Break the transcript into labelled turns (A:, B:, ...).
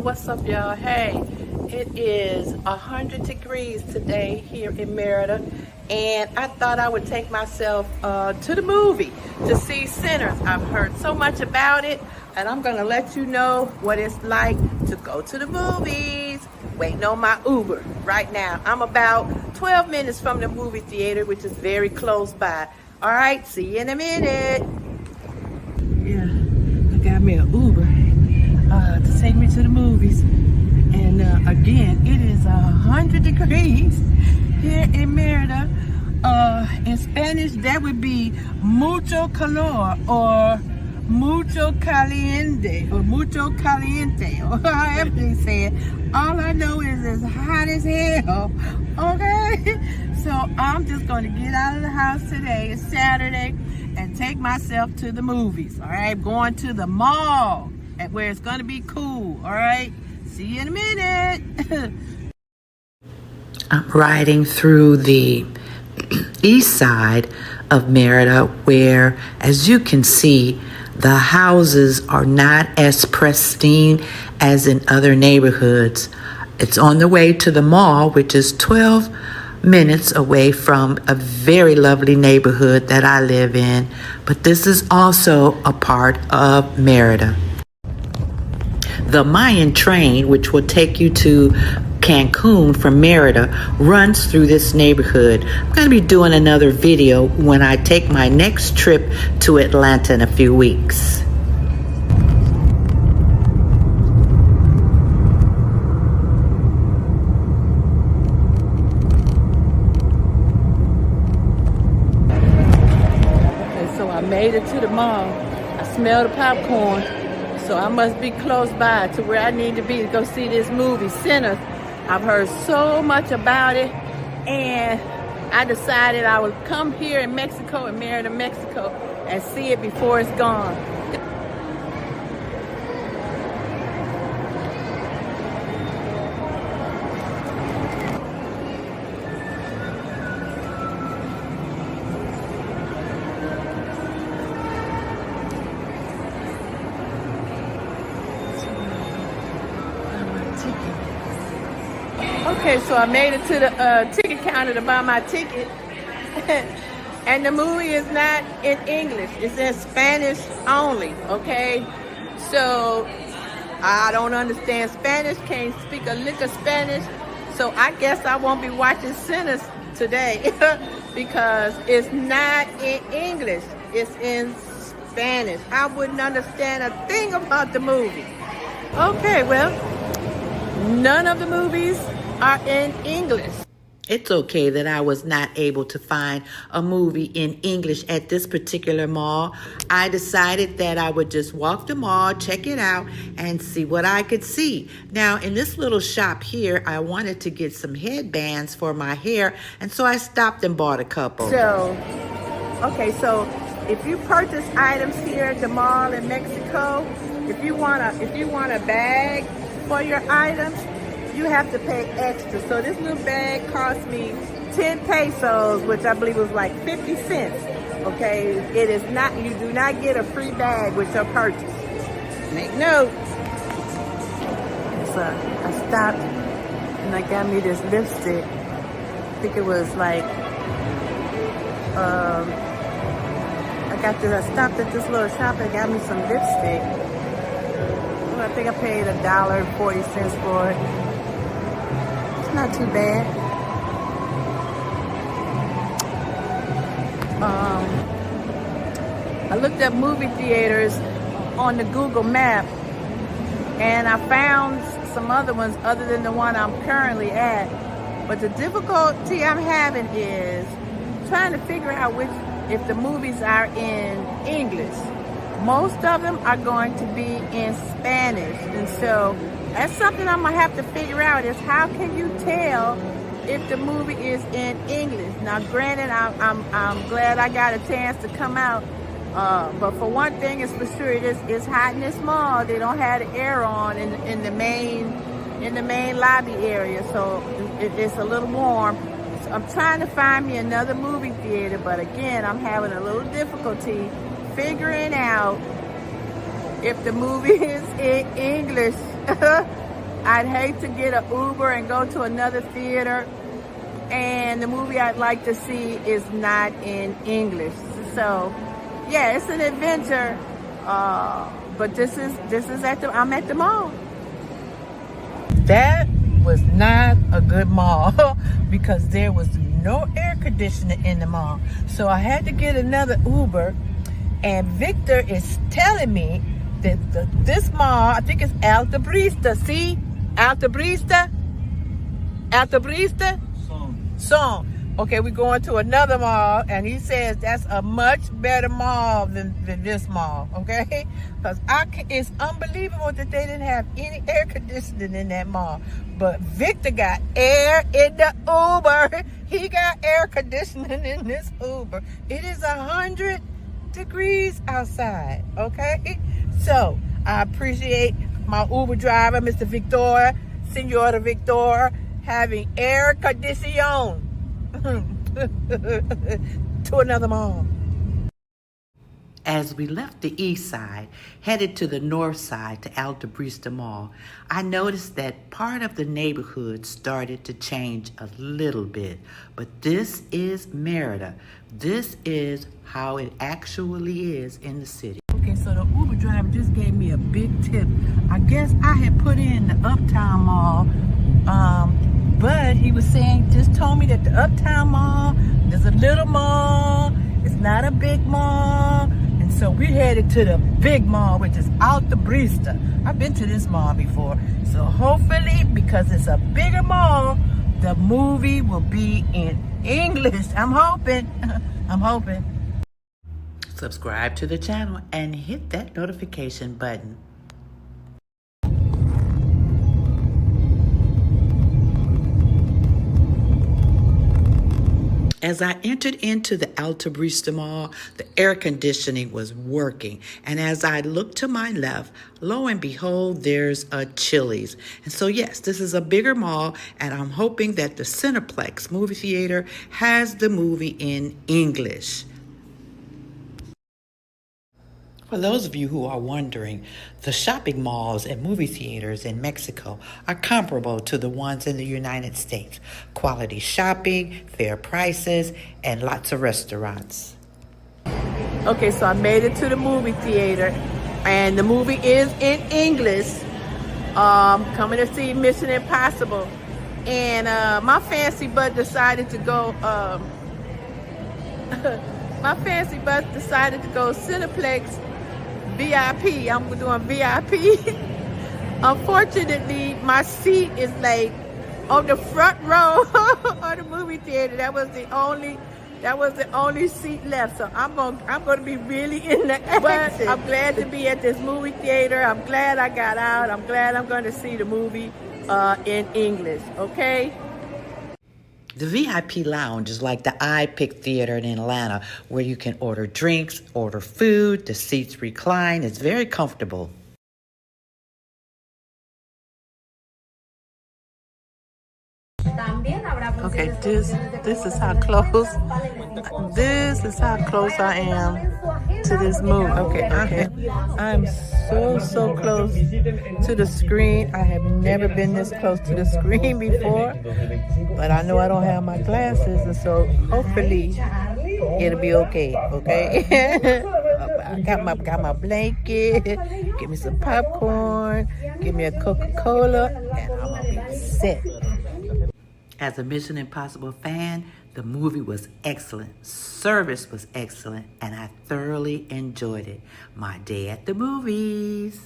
A: What's up, y'all? Hey, it is 100 degrees today here in Merida, and I thought I would take myself to the movie to see Sinners. I've heard so much about it, and I'm gonna let you know what it's like to go to the movies. Waiting on my Uber right now. I'm about 12 minutes from the movie theater, which is very close by. All right, see you in a minute. Yeah, I got me an Uber to take me to the movies. And again, it is 100 degrees here in Merida. In Spanish, that would be mucho calor or mucho caliente or however they say it. All I know is it's hot as hell. Okay, so I'm just going to get out of the house today. It's Saturday, and take myself to the movies. All right, going to the mall where it's going to be cool. All right, see you in a minute.
B: I'm riding through the east side of Merida, where, as you can see, the houses are not as pristine as in other neighborhoods. It's on the way to the mall, which is 12 minutes away from a very lovely neighborhood that I live in. But this is also a part of Merida. The Mayan train, which will take you to Cancun from Merida, runs through this neighborhood. I'm going to be doing another video when I take my next trip to Atlanta in a few weeks.
A: Okay, so I made it to the mall. I smell the popcorn. So I must be close by to where I need to be to go see this movie, Sinners. I've heard so much about it, and I decided I would come here in Mexico, in Merida, Mexico, and see it before it's gone. Okay, so I made it to the ticket counter to buy my ticket. And the movie is not in English. It's in Spanish only, okay? So I don't understand Spanish, can't speak a lick of Spanish. So I guess I won't be watching Sinners today because it's not in English. It's in Spanish. I wouldn't understand a thing about the movie. Okay, well, none of the movies are in English.
B: It's okay that I was not able to find a movie in English at this particular mall. I decided that I would just walk the mall, check it out, and see what I could see. Now, in this little shop here, I wanted to get some headbands for my hair, and so I stopped and bought a couple.
A: So if you purchase items here at the mall in Mexico, if you want a bag for your items, you have to pay extra. So this little bag cost me 10 pesos, which I believe was like 50 cents. Okay, it is not, you do not get a free bag with your purchase. Make note. So I stopped and I got me this lipstick. I think it was like, I stopped at this little shop and got me some lipstick. Well, I think I paid $1.40 for it. Not too bad. I looked up movie theaters on the Google map, and I found some other ones other than the one I'm currently at. But the difficulty I'm having is trying to figure out if the movies are in English. Most of them are going to be in Spanish, and so that's something I'm gonna have to figure out, is how can you tell if the movie is in English? Now, granted, I'm glad I got a chance to come out, but for one thing, it's for sure it's hot in this mall. They don't have the air on in the main lobby area, so it's a little warm. So I'm trying to find me another movie theater, but again, I'm having a little difficulty figuring out if the movie is in English. I'd hate to get an Uber and go to another theater, and the movie I'd like to see is not in English. So, yeah, it's an adventure. But this is I'm at the mall. That was not a good mall because there was no air conditioning in the mall. So I had to get another Uber, and Victor is telling me that this mall, I think it's Altabrista. See? Altabrista? Song. Okay, we're going to another mall, and he says that's a much better mall than this mall, okay? Because it's unbelievable that they didn't have any air conditioning in that mall. But Victor got air in the Uber. He got air conditioning in this Uber. It is 100 degrees outside, okay? So, I appreciate my Uber driver, Mr. Victor, Senora Victor, having air condition to another mall.
B: As we left the east side, headed to the north side to Altabrista Mall, I noticed that part of the neighborhood started to change a little bit. But this is Merida. This is how it actually is in the city.
A: Okay, so the Uber driver just gave me a big tip. I guess I had put in the Uptown Mall, but he was saying, just told me that the Uptown Mall is a little mall. It's not a big mall. And so we headed to the big mall, which is Altabrista. I've been to this mall before. So hopefully, because it's a bigger mall, the movie will be in English. I'm hoping. I'm hoping.
B: Subscribe to the channel and hit that notification button. As I entered into the Altabrista Mall, the air conditioning was working. And as I looked to my left, lo and behold, there's a Chili's. And so, yes, this is a bigger mall, and I'm hoping that the Cineplex movie theater has the movie in English. For those of you who are wondering, the shopping malls and movie theaters in Mexico are comparable to the ones in the United States. Quality shopping, fair prices, and lots of restaurants.
A: Okay, so I made it to the movie theater, and the movie is in English. Coming to see Mission Impossible. And my fancy butt decided to go Cineplex VIP. I'm doing VIP. Unfortunately, my seat is like on the front row of the movie theater. That was the only seat left. So I'm gonna be really in the exit. But I'm glad to be at this movie theater. I'm glad I got out. I'm glad I'm going to see the movie in English. Okay.
B: The VIP lounge is like the iPic Theater in Atlanta, where you can order drinks, order food, the seats recline. It's very comfortable.
A: Okay, this is how close I am to this movie. Okay. I'm so close to the screen. I have never been this close to the screen before, but I know I don't have my glasses, and so hopefully it'll be okay. Okay. I got my blanket. Give me some popcorn. Give me a Coca-Cola, and I'm gonna be set.
B: As a Mission Impossible fan, the movie was excellent, service was excellent, and I thoroughly enjoyed it. My day at the movies.